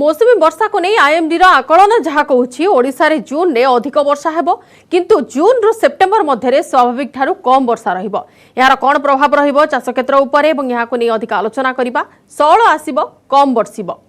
मौसुमी वर्षा को नहीं आईएमडी आकलन जहाँ कहूँ ओडिशा रे जून में अधिक वर्षा हेबो किंतु जून रु सेप्टेम्बर मध्य स्वाभाविक ठारू कम वर्षा रहिबो। यार कौन प्रभाव रहिबो चाष क्षेत्र उपरे एवं यहाँ नहीं अधिक आलोचना करिबा। सौल आसिबो कम वर्षिबो।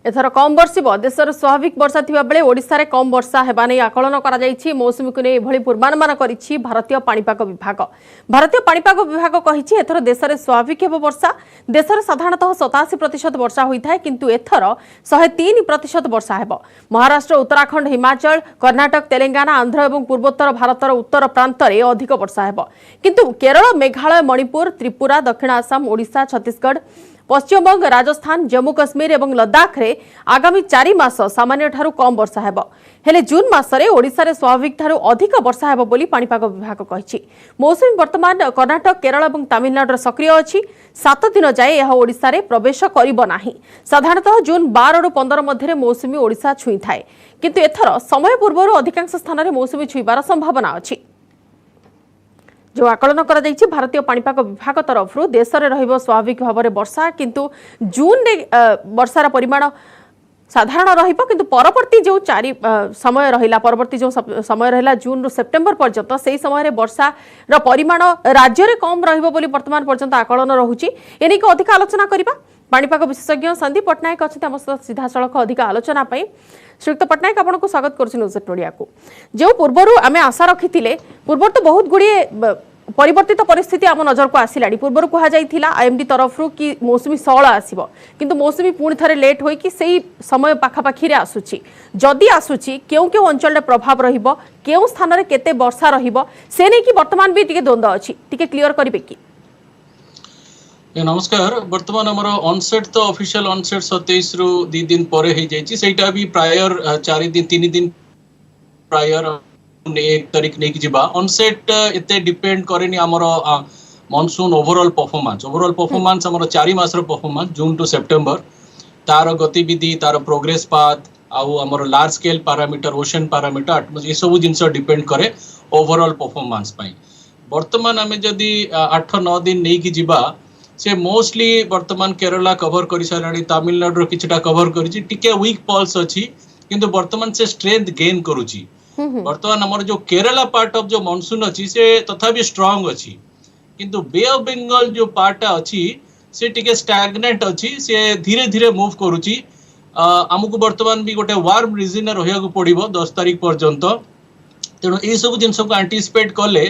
एथर कम वर्षिब देशर स्वाभाविक वर्षा थिबा बेले ओडिशा रे कम वर्षा हेबा नै आकलन करा जायछि। मौसुमी को नै एभଳି पूर्वानुमान करिछि भारतीय पाणीपाग विभाग। भारतीय पाणीपाग विभाग कहिछि एथर देशर स्वाभाविक हेबो वर्षा। देशर साधारणतः 87% वर्षा होइथाय किंतु एथर 103% वर्षा हेबो। महाराष्ट्र, उत्तराखंड, हिमाचल, कर्नाटक, तेलंगाना, आंध्र एवं पूर्वोत्तर भारतर उत्तर प्रांत रे अधिक वर्षा हेबो किंतु केरल, मेघालय, मणिपुर, त्रिपुरा, दक्षिण आसाम, ओडिशा, छत्तीसगढ़, पश्चिमबंग, राजस्थान, जम्मू काश्मीर एवं लद्दाख रे आगामी 4 मास सामान्य ठारू कम वर्षा हेबो। हेले जून मासरे ओडिशा रे स्वाभाविक ठारू अधिक वर्षा हेबो बोली पाणीपाग विभाग कहिछि। मौसुमी वर्तमान कर्नाटक, केरल एवं तमिलनाडु सक्रिय अछि। 7 दिन जाए यह ओडिशा रे प्रवेश करिबो नाही। साधारणतः जून 12 रु 15 मध्य मौसुमी ओडिशा छुई थाए किंतु एथर समय पूर्व अधिकांश स्थान रे मौसुमी छुईबार संभावना अछि। जो आकलन करा जायछि भारतीय पाणीपाग विभाग तरफ देश में रहिबो स्वाभाविक भाव में वर्षा किंतु जून रे वर्षार परिमाण साधारण रहिबो किंतु परवर्ती जो समय रहिला परवर्ती जो समय रहिला जून रु सेप्टेम्बर पर्यंत सेही समय रे वर्षा रो परिमाण राज्य रे कम रहिबो बोली वर्तमान पर्यंत आकलन रहुछि। एनी को अधिक आलोचना करिबा। पाणीपाग विशेषज्ञ संदीप पटनायक अछि हम सीधा सड़क अधिक आलोचना पई। श्रीयुक्त पटनायक आपन को स्वागत करछि न्यूज इंडिया को। जो पूर्वरु आमे आशा रखिथिले पूर्वर तो बहुत गुडी परिवर्तित परिस्थिति आम नजर को आसिलानी। पूर्वर कहा जाइथिला आईएमडी तरफ कि मौसुमी सौल आसिबो किंतु मौसुमी पुणी थरे लेट होई कि सेही समय पाखापाखी रे आसुची। जदि आसुची केउ केउ अंचल रे प्रभाव रहिबो केउ स्थान रे केते वर्षा रहिबो से नै कि वर्तमान भी टिके द्वंद्व अछि टिके क्लियर करिवे कि। नमस्कार। वर्तमान हमर ऑनसेट तो ऑफिशियल ऑनसेट 27 रु 2 दिन परे हे जाइछि। सेटा भी प्रायर 4 दिन 3 दिन प्रायर 1 तारीख नहीं कि ऑनसेट एते डिपेंड करेनी हमर मॉनसून ओवरऑल परफॉर्मेंस हमर 4 मास रो परफॉर्मेंस जून टू सेप्टेम्बर तार गतिविधि तार प्रोग्रेस पाथ आउ हमर large scale parameter ocean parameter ये सब जिंस डिपेंड करे ओवरऑल परफॉर्मेंस पई। वर्तमान हमें जदी 8-9 दिन नहीं कि से मोस्टली वर्तमान केरला कवर कर साराणी तमिलनाडु किछटा कवर करिछि। टिके वीक पल्स अछि किंतु वर्तमान से स्ट्रेंथ गेन करूछि। वर्तमान हमर जो केरला पार्ट ऑफ जो मॉनसून अछि से तथापि स्ट्रांग अछि किंतु बे ऑफ बंगाल जो पार्ट अछि से टिके स्टैग्नेंट अछि से धीरे धीरे मूव करूछि। हमकु वर्तमान भी गोटे वार्म रीजन रहिया को पड़िबो 10 तारीख पर्यंत। तेणु ए सब जिंस को एंटीसिपेट कले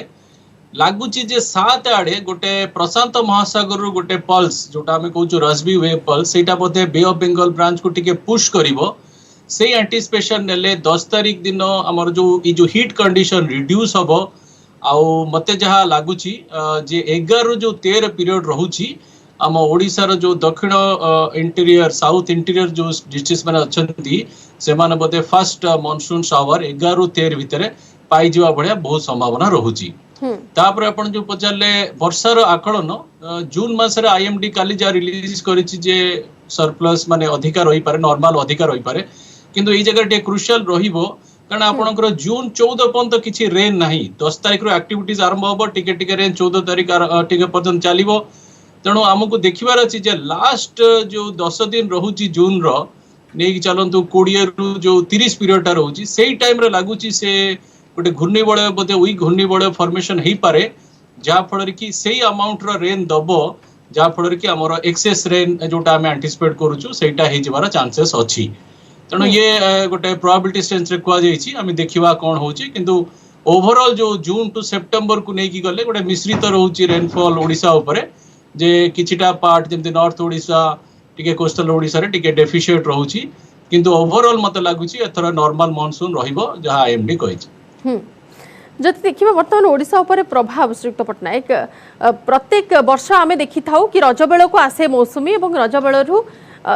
लागुची जे 7 आड़े गोटे प्रशांत महासागर रो गोटे पल्स जोटा हमें कहूँ रश्मि वेव पल्स सेटा बोधे बे ऑफ बंगाल ब्रांच को टिके पुश करिवो। से एंटीसिपेशन नेले 10 तारीख दिन हमर जो हीट कंडीशन रिड्यूस हबो आउ मते जहा लागुची जे 11 रो जो 13 पीरियड रहूची हम ओडिसा रो जो दक्षिण इंटीरियर साउथ इंटीरियर जो डिस्ट्रिक्ट्स माने अछंती से माने बोधे फर्स्ट मॉनसून शावर 11 रो 13 भितरे पाई जिवा भडिया बहुत संभावना रहूची। तापर अपन जो पचारले वर्षार आकलन जून मास रे आईएमडी काली जा रिलीज करिछि जे सरप्लस माने अधिकार होई पारे नॉर्मल अधिकार होई पारे किंतु ए जगह टे क्रुशियल रहिबो कारण आपनकर जून 14 पर्यंत किछि रेन नाही। 10 तारिख रो एक्टिविटीज आरंभ होबो टिके टिके रेन 14 तारिख टिके पर्यंत चलिबो। तेणु हमकु देखिबार अछि जे लास्ट जो 10 दिन रहूची जून रो नेकी चलंतु 20 रु जो 30 पीरियड रहूची सेही टाइम रे लागुची से गोटे घूर्णिबलय बोधे वीक घूर्णिबलय फॉर्मेशन हो पारे जहाँ फल कि सही अमाउंट रो रेन दबो जहाँ फल कि आमर एक्सेस रेन जोटा आम एंटीसिपेट करूछु सेटा हो जबार चांसेस अच्छी। तेणु ये गोटे प्रोबेबिलिटी सेंस रे कुआ जाइछि आम देखिबा कोन होछि किंतु ओवरऑल जो जून टू सेप्टेम्बर को नेकी गले गोटे मिश्रित रहउछि रेनफॉल ओडिशा उपरे जे किछिटा पार्ट जेमति नॉर्थ ओडिशा टिके कोस्टल ओडिशा रे टिके डेफिशिएट रहउछि किंतु ओवरऑल मते लागुछि एथरा नॉर्मल मॉनसून रहिबो जहाँ आईएमडी कहिछि। जदि देखिबा वर्तमान ओडिशा उपरे प्रभाव श्रीयुक्त पटनायक प्रत्येक वर्ष आमे देखि थाउ कि रज बेल को आसे मौसुमी एवं रज बेलरु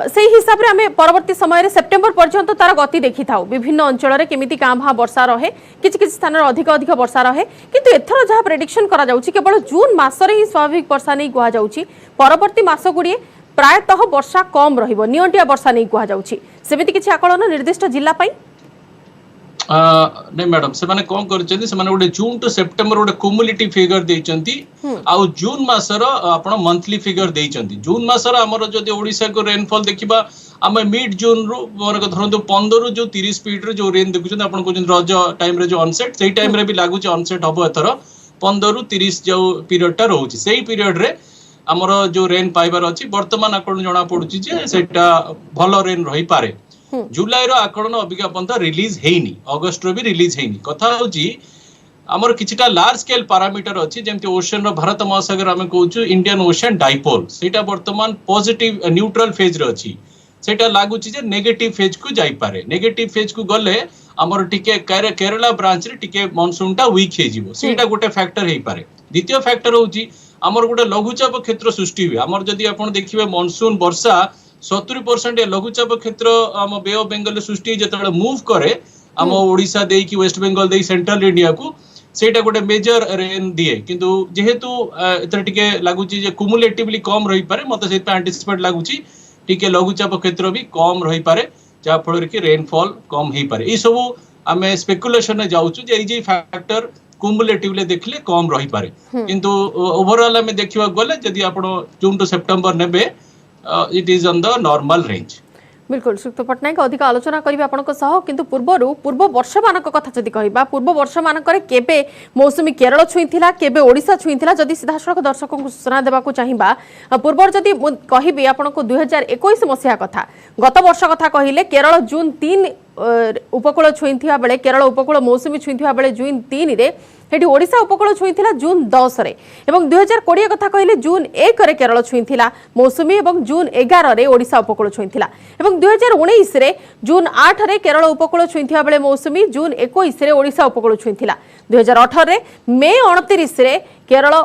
से हिसाब रे आमे परवर्ती समय रे सेप्टेम्बर पर्यंत तार गति देखि थाउ विभिन्न अंचल रे केमिति कामहा वर्षा रहे किछि स्थान रे अधिक अधिक वर्षा रहे किंतु एथरो जहा प्रेडिक्शन करा जाउछि केवल जून मास रे ही स्वाभाविक वर्षा नै कुहा जाउछि। परवर्ती मास गुडी प्रायतः वर्षा कम रहिबो नियंटिया वर्षा नै कुहा जाउछि। सेमिति किछि आकलन निर्दिष्ट जिल्ला पई नहीं मैडम से माने कौन करछन्ती से माने गोटे जून टू सेप्टेम्बर गोटे क्युमुलेटिव फिगर देइचंती आउ जून मासर आपण मंथली फिगर देइचंती जून मासर हमर जदि ओडिसा को रेनफॉल देखिबा आमे मिड जून रो मोर धरंतु 15 रो जो 30 स्पीड रो जो रेन देखुछन आपण को रज टाइम रे जो ऑनसेट सेही टाइम रे भी लागु छ ऑनसेट हबो एथर 15 रु 30 जो पीरियड टा रहउछि सेही पीरियड रे हमर जो रेन पाइबार अछि वर्तमान आकलन जणा पडुछि जे सेटा भलो रेन रही पारे जुलाई रो आकलन अबिका पंत रिलीज हेइनी अगस्त रो भी रिलीज हेइनी कथा होची हमर किछटा लार्ज स्केल पैरामीटर अछि जेमति ओशन रो भारत महासागर हम कहउछु इंडियन ओशन डाइपोल सेटा वर्तमान पॉजिटिव न्यूट्रल फेज रे अछि सेटा लागु छी जे नेगेटिव फेज को जाई पारे नेगेटिव फेज को गले हमर टिके केरला ब्रांच रे टिके मानसून टा वीक हे जिवो सेटा गोटे फैक्टर हे पारे द्वितीय फैक्टर होची हमर गोटे लघुचाप क्षेत्र सृष्टि हुए हमर जदि आपण देखिबे मानसून वर्षा 70% लघुचाप क्षेत्र हम बे ऑफ बेंगल सृष्टि जेतले मूव करे हम ओडिसा देई कि वेस्ट बेंगल देई सेंट्रल इंडिया को सेटा गोटे मेजर रेन दिए किंतु जेहेतु एतर टिके लागुची जे क्युमुलेटिवली कम रही पारे मते सेत एंटिसिपेट लागुची टिके लघुचाप क्षेत्र भी कम रही पारे जा फल कि रेनफॉल कम हे पारे ई सब आमे स्पेकुलेशन ने जाउछु जे ई जे फैक्टर क्युमुलेटिवली देखले कम रही पारे किंतु ओवरऑल हमें देखिबा गले जदि आपण जून टू सेप्टेम्बर नेबे it is on the normal range बिल्कुल सुक्त पटनायक अधिक आलोचना करिबा आपनक सह किंतु पूर्व वर्ष मानक कथा जदि कहिबा पूर्व वर्ष मानकरे केबे मौसुमी केरल छुईथिला केबे ओडिसा छुईथिला जदि सीधासळख दर्शक को सूचना देबा को चाहिबा पूर्व जदि कहिबी आपनक 2021 मसिया कथा गत वर्ष कथा कहिले केरल जून 3 उपकूल छुईथिया बेले केरल उपकूल मौसुमी छुईथिया बेले जून 3 रे हेटी ओडिसा उपकूल छुईथिला जून 10 रे एवं 2020 कथा कहिले जून 1 रे केरल छुईथिला मौसुमी एवं जून 11 रे ओडिसा उपकूल छुईथिला एवं 2019 रे जून 8 रे केरल उपकूल छुईथिया बेले मौसुमी जून 21 रे ओडिसा उपकूल छुईथिला 2018 रे मे 29 रे केरल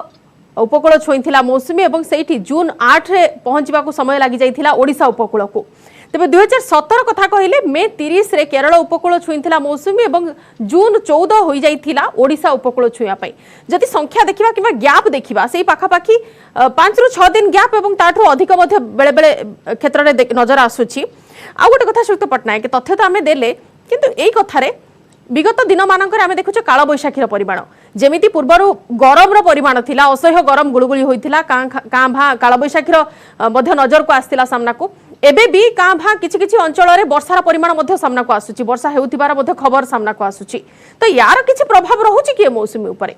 उपकूल छुईथिला मौसुमी एवं सेठी जून 8 रे पहुंचबा को समय लागि जाइथिला ओडिसा उपकूल को तेबे 2017 कथा कहिले मे 30 रे केरल उपकूल छुईथिला मौसुमी एवं जून 14 होई जाइथिला ओडिसा उपकूल छुया पई जति संख्या देखिबा किबा गैप देखिबा सेही पाखा पाखी 5 रु 6 दिन गैप एवं ताठो अधिक मध्ये बेले बेले क्षेत्र रे नजर आसुची आ गोटे कथा सुक्त पटनायक तथ्य तो आमे देले किंतु एई कथा रे विगत दिन मानकर आमे देखुछ काळ बैशाखीर परिमाण जेमिति पूर्वरु गरम रो परिमाण थिला असह्य गरम गुळगुळी होइथिला कां भा काळ बैशाखीर मध्ये नजर को आस्तिला सामना को एबे भी कां भा किछि किछि अंचल रे वर्षार परिमाण मध्ये सामना को आसुची वर्षा हेउथिबार मध्ये खबर सामना को आसुची तो यार किछि प्रभाव रहउची कि मौसुमी ऊपर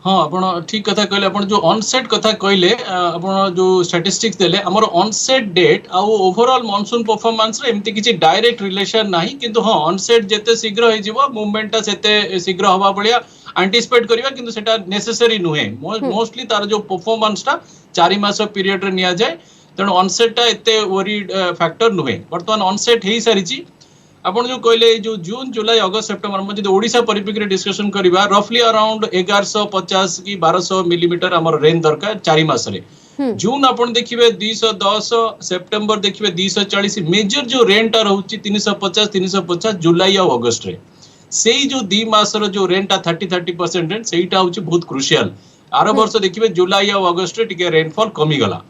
हाँ आपण ठीक कथा कहले आपण जो ऑनसेट कथा कहले आपण जो स्टैटिस्टिक्स देले हमर ऑनसेट डेट आ ओवरऑल मानसून परफॉर्मेंस रे एम्ति किछि डायरेक्ट रिलेशन नाही किंतु हां ऑनसेट जेते शीघ्र हे जिवो मूवमेंट सेते शीघ्र हवा बलिया एंटिसिपेट करिवा किंतु सेटा नेसेसरी नुहे मोस्टली तार जो परफॉर्मेंस टा 4 मास पीरियड रे निया जाय तेणु ऑनसेट टा एते वरीड फैक्टर नुहे वर्तमान ऑनसेट हेई सारिची आपण जो कहले जो जून जुलाई अगस्त सेप्टेम्बर में जो ओडिशा परिप्रेक्षी डिस्कशन करिबा रफली अराउंड 1150 की 1200 मिलीमीटर हमर रेन दरकार 4 मास रे जून आपण देखिबे 210 सेप्टेम्बर देखिबे 240 मेजर जो रेन टा रहउची 350 जुलाई और अगस्त रे सेही जो 2 मास रो जो रेन टा 30% रेन सेहीटा होची बहुत क्रुशियल आरो वर्ष देखिबे जुलाई और अगस्त रे टिके रेनफॉल कमी गला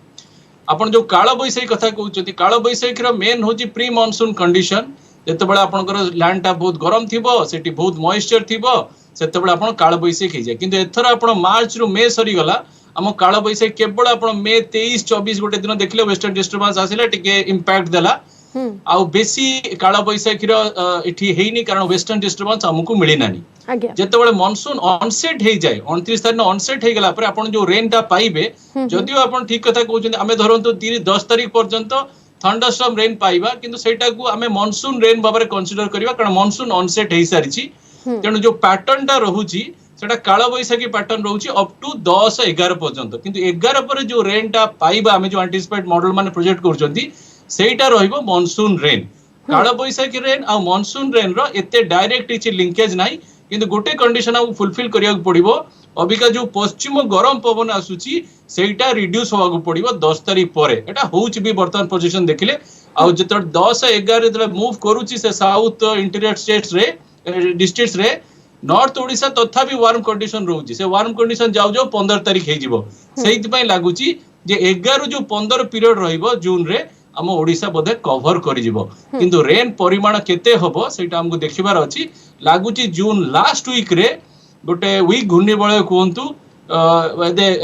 आपण जो काळ बैसाखी कथा कहउचती काळ बैसाखी रो मेन होची प्री मानसून कंडीशन जेतेबेले आपनकर लैंड टा बहुत गरम थिबो सेठी बहुत मॉइस्चर थिबो सेतेबेले आपण काळ बैसाखी जाय किंतु एथर आपण मार्च रु मे सरी गला हम काळ बैसाखी केवल आपण मे 23 24 गोटे दिन देखले वेस्टर्न डिस्टर्बेंस आसिला टिके इंपैक्ट देला आ बेसी काळ बैसाखी रो इठी हेइनी कारण वेस्टर्न डिस्टर्बेंस हमकु मिली नानी जेतेबेले मानसून ऑनसेट हे जाय 29 तारिख ऑनसेट हे गला पर आपण जो रेन टा पाइबे जदियो आपण ठीक कथा कहउछन हमें धरंतो 10 तारिख पर्यंत थंडरस्टॉर्म रेन पाइबा किंतु सेटा को हमें मानसून रेन बाबरे कंसीडर करिबा कारण मानसून ऑनसेट हे सारिची तेनु जो पैटर्न टा रहूची सेटा काळ बैसाखी पैटर्न रहूची अप टू 10 11 पर्यंत किंतु 11 पर जो रेन टा पाइबा हमें जो एंटिसिपेट मॉडल माने प्रोजेक्ट करचंती सेटा रहिबो मानसून रेन काळ बैसाखी रेन आ मानसून रेन रो एते डायरेक्ट इछि लिंकेज नाही किंतु गोटे कंडीशन आ फुलफिल करिया पड़िबो अबिका जो पश्चिम गरम पवन आसुची सेटा रिड्यूस होवा को पड़िबो 10 तारिख परे एटा होउची भी वर्तमान पोजीशन देखिले आ जत 10 11 जले मूव करूची से साउथ इंटीरियर स्टेट्स रे डिस्ट्रिक्ट्स रे नॉर्थ ओडिसा तथा भी वार्म कंडीशन रहउची से वार्म कंडीशन जाउ जाउ 15 तारिख हे जिवो सेहित पय लागुची जे 11 जो 15 पीरियड रहिबो जून रे आम ओडिशा बोधे कवर करिजिवो किंतु रेन परिमाण केते हबो सेटा हमको देखिबार अछि लागुची जून लास्ट वीक रे गोटे वीक घूर्णिबलय कहंतु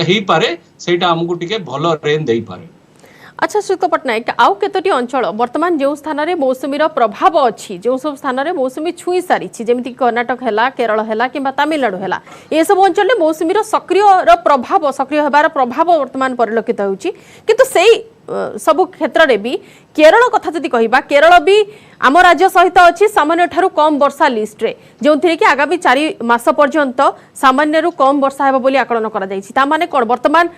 हेई पारे सेटा हमको टिके भलो रेन देई पारे। अच्छा श्रीत पट्टनायक आउ केतोटी अंचल वर्तमान जो स्थान रे मौसुमीर प्रभाव अच्छी जो सब स्थान रे मौसुमी छुई सारी जेमिति कर्णाटक है केरल है कि तमिलनाडु है ये सब अंचल में मौसुमीर सक्रिय होबार प्रभाव वर्तमान परिलक्षित होउची किंतु सेई सबु क्षेत्र रे भी केरल कथा जदि कहिबा केरल भी आम राज्य सहित अच्छी सामान्य ठारू कम वर्षा लिस्ट रे जो थी कि आगामी 4 मास पर्यंत सामान्य रु कम वर्षा हेबो बोली आकलन करा जायछि ता माने कोन वर्तमान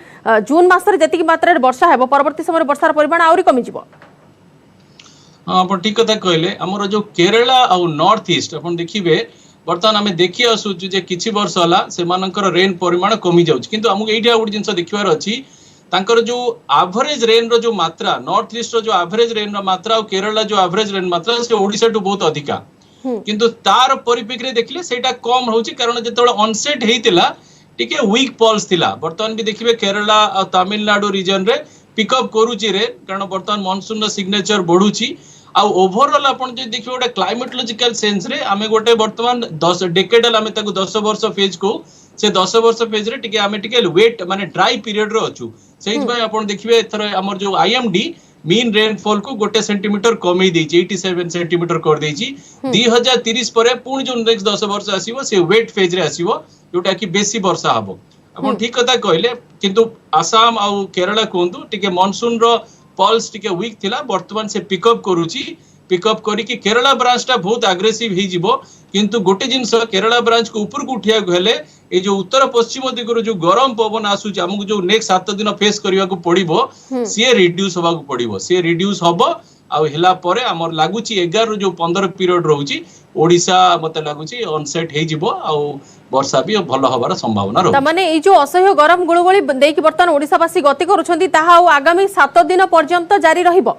जून मास रे जति मात्रा रे वर्षा हेबो परवर्ती समय वर्षार परिमाण आउरी कमी जिवो। हां अपन ठीक कथा कहले हमर जो केरला आ नॉर्थ ईस्ट अपन देखिबे वर्तमान आमे देखि आसु जे किछि वर्ष होला से मानकर रेन परिमाण कमी जाउछि किंतु हमहु एइठा गुड जिंस देखिबार अछि तांकर जो एवरेज रेन रो जो मात्रा नॉर्थ ईस्ट रो जो एवरेज रेन रो मात्रा और केरला जो एवरेज रेन मात्रा से ओडिसा टू बहुत अधिका किंतु तार परिप्रेक्षी देखले सेटा कम होउची कारण जेतबे ऑनसेट हेतिला टिके वीक पल्स थिला वर्तमान भी देखिबे केरला और तमिलनाडु रीजन रे पिकअप करूची रे कारण वर्तमान मानसून रो सिग्नेचर बढ़ुची आ ओवरऑल आपण जे देखिबे गोटे क्लाइमेटोलॉजिकल सेंस रे आमे गोटे वर्तमान 10 डेकेडल आमे ताको 10 वर्ष फेज को से 10 वर्ष फेज रे टिके आमे टिके वेट माने ड्राई पीरियड रो अछु सेहि भाई आपण देखिबे एथर हमर जो आईएमडी मीन रेनफॉल को गोटे सेंटीमीटर कमी देछि 87 सेंटीमीटर कर देछि 2030 परे पुण जो नेक्स्ट 10 वर्ष आसीबो से वेट फेज रे आसीबो जोटा कि बेसी वर्षा हबो आपण ठीक कथा कहले किंतु आसाम आ केरला कोंतु टिके मानसून रो पल्स टिके वीक थिला वर्तमान से पिकअप करूची पिकअप करी कि केरला ब्रांच टा बहुत एग्रेसिव ही जिवो किंतु गोटे जिंस केरला ब्रांच को ऊपर को उठिया गले ए जो उत्तर पश्चिम दिगरो जो गरम पवन आसु हमको जो नेक्स्ट 7 दिन फेस करिया को पड़िबो से रिड्यूस होबा को पड़िबो से रिड्यूस होबो आ हेला परे हमर लागुची 11 जो 15 पीरियड रहउची ओडिसा मते लागुची ऑनसेट हे जिवो आ वर्षा भी भलो होबार संभावना रह त माने ए जो असह्य गरम गुळगुळी देकी बर्तन ओडिसा वासी गति करूछंती ताहा आगामी 7 दिन पर्यंत जारी रहिबो।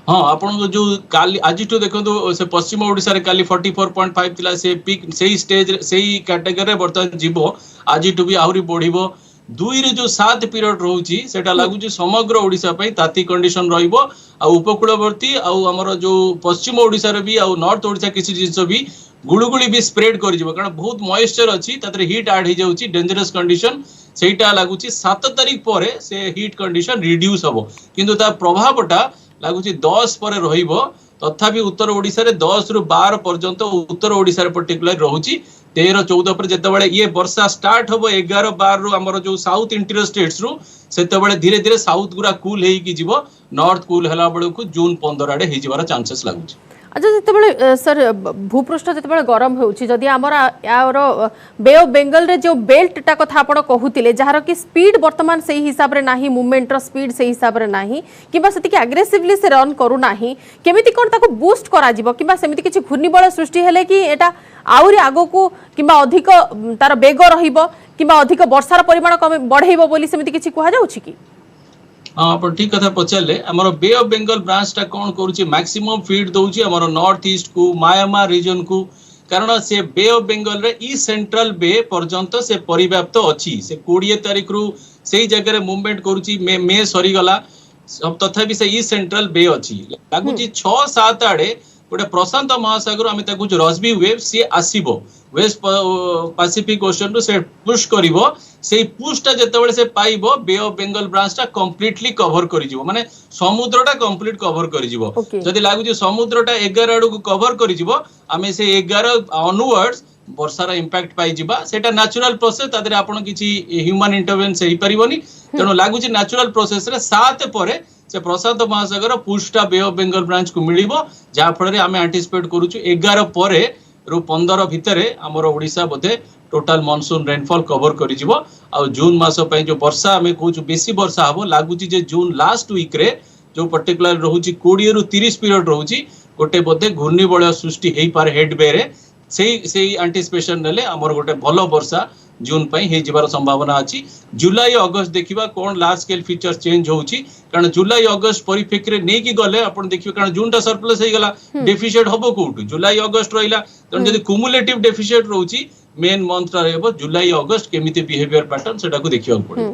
हाँ आपण जो काली आज तो देखो से पश्चिम ओडिसा रे काली 44.5 थिला से पीक सेही स्टेज सेही कैटेगरी वर्तमान जीवो आज तो भी आहुरी बढ़िबो 2 रे जो 7 पीरियड रहउची सेटा लागुची समग्र ओडिसा पई ताती कंडीशन रहिबो आ उपकूलवर्ती आ हमर जो पश्चिम ओडिसा रे भी आ नॉर्थ ओडिसा किछि जिंस भी गुळुगुळी भी स्प्रेड कर जिवो कारण बहुत मॉइस्चर अछि तातरे हीट ऐड हे जाउची डेंजरस कंडीशन सेटा लागुची 7 तारिख परे से हीट कंडीशन रिड्यूस हबो किंतु ता प्रभावटा लागुची 10 परे रहिबो तथापि उत्तर ओडिसा रे 10 रु 12 पर्यंत उत्तर ओडिसा रे पर्टिकुलर रहउची 13 14 पर जेतेबेले ये वर्षा स्टार्ट हबो 11 12 रु हमर जो साउथ इंटीरियर स्टेट्स रु सेतेबेले धीरे धीरे साउथ गुरा कूल हेई की जीवो नॉर्थ कूल हला बेलु को जून 15 आडे हेई जिवार चांसेस लागुची। अच्छा जितेबाला सर भूपृष्ठ जितेबाला गरम होउची जदि हमर यार बे ऑफ बेंगल रे जो बेल्ट टा कथा आपण कहूतिले जहार कि स्पीड वर्तमान सही हिसाब रे नाही मूवमेंट रो स्पीड सही हिसाब रे नाही किबा सेति कि एग्रेसिवली से रन करू नाही केमिति कोन ताको बूस्ट करा जिवो किबा सेमिति किछि घूर्णिबल सृष्टि हेले कि एटा आउरी आगो को किबा अधिक तार बेग रहिबो किबा अधिक वर्षार परिमाण कम बढ़ेइबो बोली सेमिति किछि कुहा जाउछि कि हाँ आप ठीक कथा पचारे आमर बे ऑफ बेंगल ब्रांच टा कौन करुच्ची मैक्सिमम फीड दउची आमर नॉर्थ ईस्ट को म्यांमार रीजन को कारण से बे ऑफ बेंगल रे ई सेंट्रल बे पर्यंत से परिव्याप्त अच्छी से 20 तारिख रु से जगह रे मूवमेंट करुच्ची मे सरी गला तथापि से ई सेंट्रल बे अच्छी लागुची 6-7 आड़े गोटे प्रशांत महासागर आम रश्मि वेव सी आसब वेस्ट पैसिफिक ओशन रु से पुश करिवो से पुशटा जेतेबेले से पाइबो बे ऑफ बेंगल ब्रांचटा कंप्लीटली कवर करिजिवो माने समुद्रटा कंप्लीट कवर करिजिवो जदि लागुची समुद्रटा 11 आडू को कवर करिजिवो आमे से 11 ऑनवर्ड्स वर्षार इंपैक्ट पाई जिबा सेटा नेचुरल प्रोसेस तादरे आपण किछि ह्यूमन इंटरवेंस हेई परिबोनी तेनो लागुची नेचुरल प्रोसेस रे 7 परे से प्रशांत महासागर पुशटा बे ऑफ बेंगल ब्रांच को मिलिबो जा फल रे आमे एंटिसिपेट करूछु 11 परे रु 15 भितरे हमर ओडिसा बोधे टोटल मानसून रेनफॉल कवर करि जिवो आ जून मास पय जो वर्षा आमे कहूछु बेसी वर्षा हबो लागुची जे जून लास्ट वीक रे जो पर्टिकुलर रहउची 20 रु 30 पीरियड रहउची गोटे बोधे घूर्णिबलय सृष्टि हेई पारे हेड बे रे सेही एंटिसिपेशन नेले हमर गोटे भलो वर्षा जून पई हे जिबार संभावना अछि जुलाई अगस्त देखिबा कोन लार्ज स्केल फीचर चेंज होउची कारण जुलाई अगस्त परिप्रेक्षी रे नै कि गले आपण देखिबा कारण जून टा सरप्लस हे गला डेफिसिट हबो कोउट जुलाई अगस्त रहिला तन जदी क्युमुलेटिव डेफिसिट रहउची मेन मंथ रा रहबो जुलाई अगस्त केमिति बिहेवियर पैटर्न सेटा को देखिबा पड़े।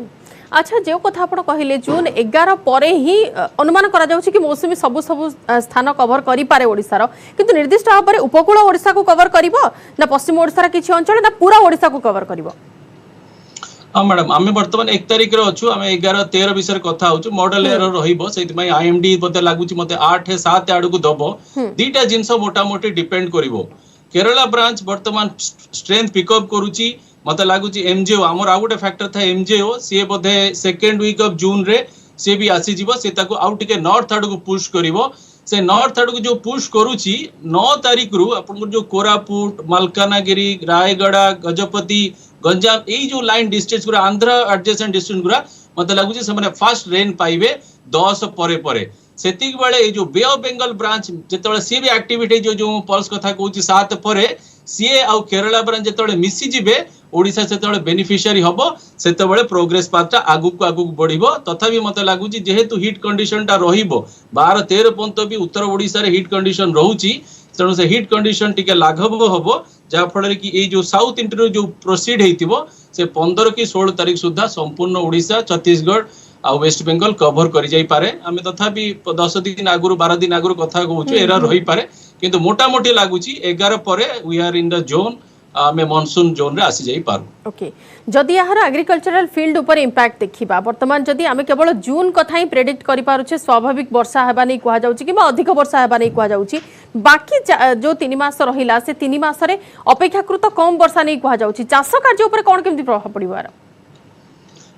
अच्छा जो कथा आप कहले जून 11 पर ही अनुमान करा जाउछि कि मौसुमी सबु सबु स्थान कवर करि पारे ओडिसार किंतु निर्दिष्ट भाव में उपकूल ओडिसा को कवर करिवो ना पश्चिम ओडिसार किछि अंचल ना पूरा ओडिसा को कवर करिवो? हाँ मैडम आम बर्तमान 1 तारिख अच्छु आम 11-13 विषय कथा हो मॉडल एरर रहिबो सेति आईएमडी मते लागुची मते 8-7 आडू को दबो दीटा जिंस मोटा मोटी डिपेंड करिवो। केरला ब्रांच बर्तमान स्ट्रेंथ पिकअप करूची मते लागुची एमजेओ हमर आ गोटे फैक्टर था MJO C Bodhe second week of June रे से भी आसी जीवो से ताको आउ टिके नॉर्थ आडू को पुश करिवो। से नॉर्थ आडू को जो पुश करूची 9 तारिख रु अपन जो कोरापुट मालकानगिरी रायगड़ा गजपति गंजाम यही जो लाइन डिस्ट्रिक्ट गुरा आंध्र एडजेसेंट डिस्ट्रिक्ट गुरा मते लागुची से माने फास्ट रेन पाइबे 10 परे परे सेतिक बेले ए जो बे ऑफ बंगाल ब्रांच जेतबेले सी भी एक्टिविटी जो पल्स कथा कहूची 7 परे सीए आउ केरला ब्रांच जेतबेले मिसी जिबे ओडिसा सेतबेले बेनिफिशियरी हबो सेतबेले प्रोग्रेस पाथटा आगु बढ़िबो। तथापि मते लागुची जेहेतु हिट कंडीशन टा रहिबो 12-13 पर्यंत भी उत्तर ओडिसा रे हिट कंडीशन रहूची तेणु से हिट कंडीशन टिके लाघव हबो जहा फल कि ये जो साउथ इंटर जो प्रोसीड हेतिबो से 15 कि 16 तारिख सुधा संपूर्ण ओडिसा छत्तीसगढ़ आ वेस्ट बंगाल कवर करि जाई पारे। आमे तथापि 10 दिन आगुरु 12 दिन आगुरु कथा कहूछु एरा रही पारे किंतु मोटा मोटी लागुची 11 परे we are in the zone आमे मानसून जोन रे आसी जाई पारु। ओके जदि यार एग्रीकल्चरल फील्ड ऊपर इंपैक्ट देखिबा वर्तमान जदि आमे केवल जून कथा ही प्रेडिक्ट करि पारुछे स्वाभाविक वर्षा हेबा नै कुहा जाउची कि अधिक वर्षा हेबा नै कुहा जाउची बाकी जो 3 मास रहिला से 3 मास रे अपेक्षाकृत कम वर्षा नै कुहा जाउची चाष कार्य ऊपर कोन केमति प्रभाव पड़िबो यार?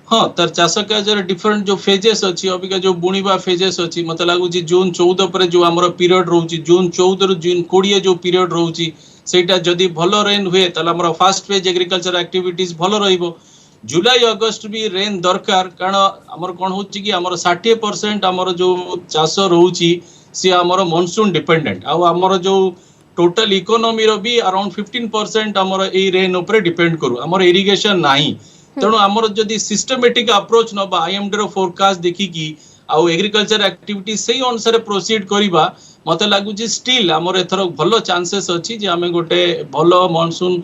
हाँ तर चाष कार्य डिफरेंट जो फेजेस अच्छी अबिका जो बुणीबा फेजेस अच्छी मत लगुच जून 14 पर जो आमर पीरियड रोची जून 14 रु जून 20 जो पीरियड रोची सेटा जदि भलो रेन हुए ताला हमर फास्ट फेज एग्रीकल्चर एक्टिविटीज भलो रहिबो। जुलाई अगस्त भी रेन दरकार कारण हमर कोन होची कि हमर 60% हमर जो चाष रोची से हमर मानसून डिपेंडेंट आ हमर जो टोटल इकोनॉमी रो भी अराउंड 15% हमर ए रेन ऊपर डिपेंड करू हमर इरिगेशन नाही तेणु आमर जदि सिस्टमेटिक अप्रोच नबा आईएमडी रो फोरकास्ट देखि कि आउ एग्रीकल्चर एक्टिविटी सही अनुसार प्रोसीड करिबा मते लागुची स्टिल आमर एथर भलो चांसेस अछि जे आमे गोटे भलो मानसून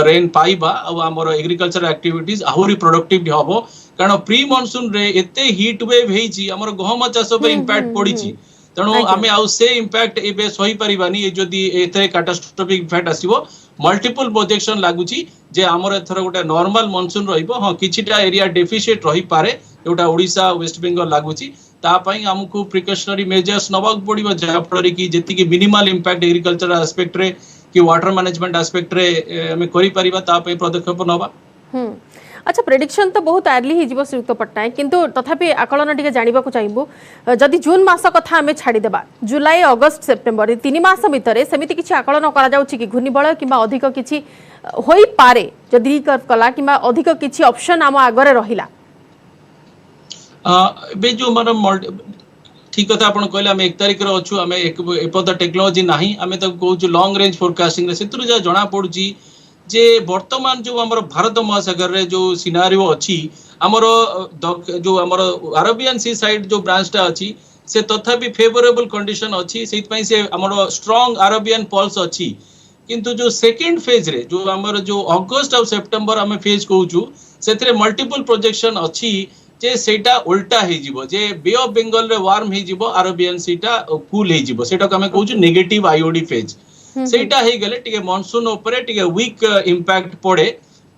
रेन पाइबा आउ आमर एग्रीकल्चर एक्टिविटीज आहुरी प्रोडक्टिव हबो कारण प्री मानसून रे एते हीट वेव हेची आमर गहम चाष पे इंपैक्ट पड़ीची तेणु आमे आउ से इंपैक्ट एबे सही परिबानी ए जदि एथे कैटास्ट्रोफिक इफेक्ट आसीबो मल्टीपल प्रोजेक्शन लागुची जे आमर एथर गोटे नॉर्मल मानसून रहिबो। हाँ किछिटा एरिया डेफिसिट रही पारे जोटा ओडिशा वेस्ट बंगाल लागुची ता पई हमकु प्रिकॉशनरी मेजर्स नबाक पड़िबो जहा फल कि जेति कि मिनिमल इंपैक्ट एग्रीकल्चर एस्पेक्ट रे कि वाटर मैनेजमेंट एस्पेक्ट रे हमें करि परिबा ता पई पदक्षेप नबा। अच्छा प्रेडिक्शन तो बहुत अर्ली हिजिबो श्रीयुक्त पट्टनायक किंतु तथापि आकलन टिके जानिबा को चाहबो जदि जून मास कथा हमें छाड़ी देबा जुलाई अगस्त सेप्टेम्बर 3 मास भितरे सेमिति किछि आकलन करा जाउछि कि घूर्णिबलय किंबा अधिक किछि होई पारे जदि रिकर्व कला किंबा अधिक किछि ऑप्शन आम आगरे रहिला बे जो मन ठीक कथा आपण कहले हम 1 तारिख रो अछु हम एपद टेक्नोलॉजी नाही हमें तो कहू लॉन्ग रेंज फोरकास्टिंग रे सेतु जा जणा पडुची जे वर्तमान जो हमर भारत महासागर रे जो सिनारियो अछि हमर जो हमर अरेबियन सी साइड जो ब्रांच टा अछि से तथापि फेवरेबल कंडीशन अछि सेत पई से हमर स्ट्रांग अरेबियन पल्स अछि किंतु जो सेकंड फेज रे जो हमर जो अगस्त और सितंबर हम फेज कहूछु सेतरे मल्टीपल प्रोजेक्शन अछि जे सेटा उल्टा हे जिवो जे बे ऑफ बंगाल रे वार्म हे जिवो अरेबियन सीटा कूल हे जिवो सेटा हम कहूछु नेगेटिव आईओडी फेज सेटा हे गले टिके मानसून ऊपर टिके वीक इंपैक्ट पड़े।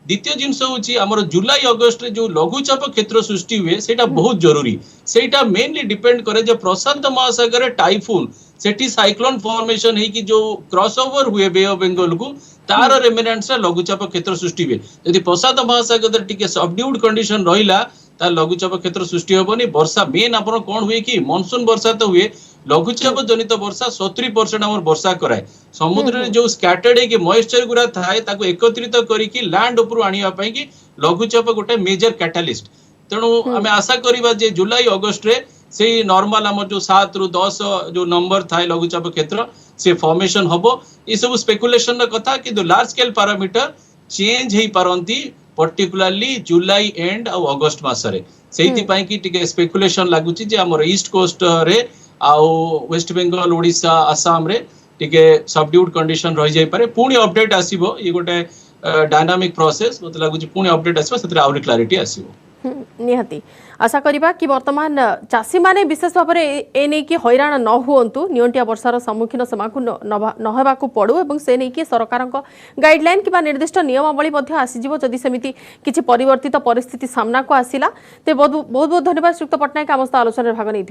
द्वितीय जिनस होची हमर जुलाई अगस्त रे जो लघुचाप क्षेत्र सृष्टि हुए सेटा बहुत जरूरी सेटा मेनली डिपेंड करे जे प्रशांत महासागर रे टाइफून सेठी साइक्लोन फॉर्मेशन है कि जो क्रॉस ओवर हुए बे ऑफ बंगाल को तार रेमिनेंट्स रे लघुचाप क्षेत्र सृष्टि हुए यदि प्रशांत महासागर टिके सबड्यूड कंडीशन रहिला ता लघुचाप क्षेत्र सृष्टि होबनी वर्षा मेन आपण कोन हुए कि मानसून वर्षा तो हुए लघुचाप जनित वर्षा 70% हमर वर्षा कराए समुद्र रे जो स्कैटर्ड है कि मॉइस्चर गुरा थाए ताको एकत्रित करी कि लैंड ऊपर आनिया पई कि लघुचाप गोटे मेजर कैटलिस्ट तेणु हमें आशा करिबा जे जुलाई अगस्त रे से नॉर्मल हमर जो 7 रु 10 जो नंबर थाए लघुचाप क्षेत्र से फॉर्मेशन हबो ई सब स्पेकुलेशन र कथा कि लार्ज स्केल पैरामीटर चेंज हे पारंती पर्टिकुलरली जुलाई एंड और अगस्त मासरे सेति पई कि टिके स्पेकुलेशन लागुची जे हमर ईस्ट कोस्ट रे आउ वेस्ट बंगाल ओडिशा आसाम रे टिके सबड्यूड कंडीशन रही जाई पारे पुणी अपडेट आसीबो ये गोटे डायनामिक प्रोसेस मत लागुची पुणी अपडेट आसीबो सेतरे आउरी क्लैरिटी आसीबो। निहाती आशा करिबा कि वर्तमान चाषी माने विशेष भाव में ए नहीं कि हैरान न हुंतु नियंटिया वर्षार सम्मुखीन सेमाकु नहेबाकु पड़ू एवं से नहीं कि सरकार गाइडलाइन कि निर्दिष्ट नियमावली आसीजिवो जदि सेमिति किछि परिवर्तित परिस्थिति सामना को आसिला ते बहुत बहुत धन्यवाद श्रीयुक्त पट्टनायक आम सहित आलोचना भाग नहीं।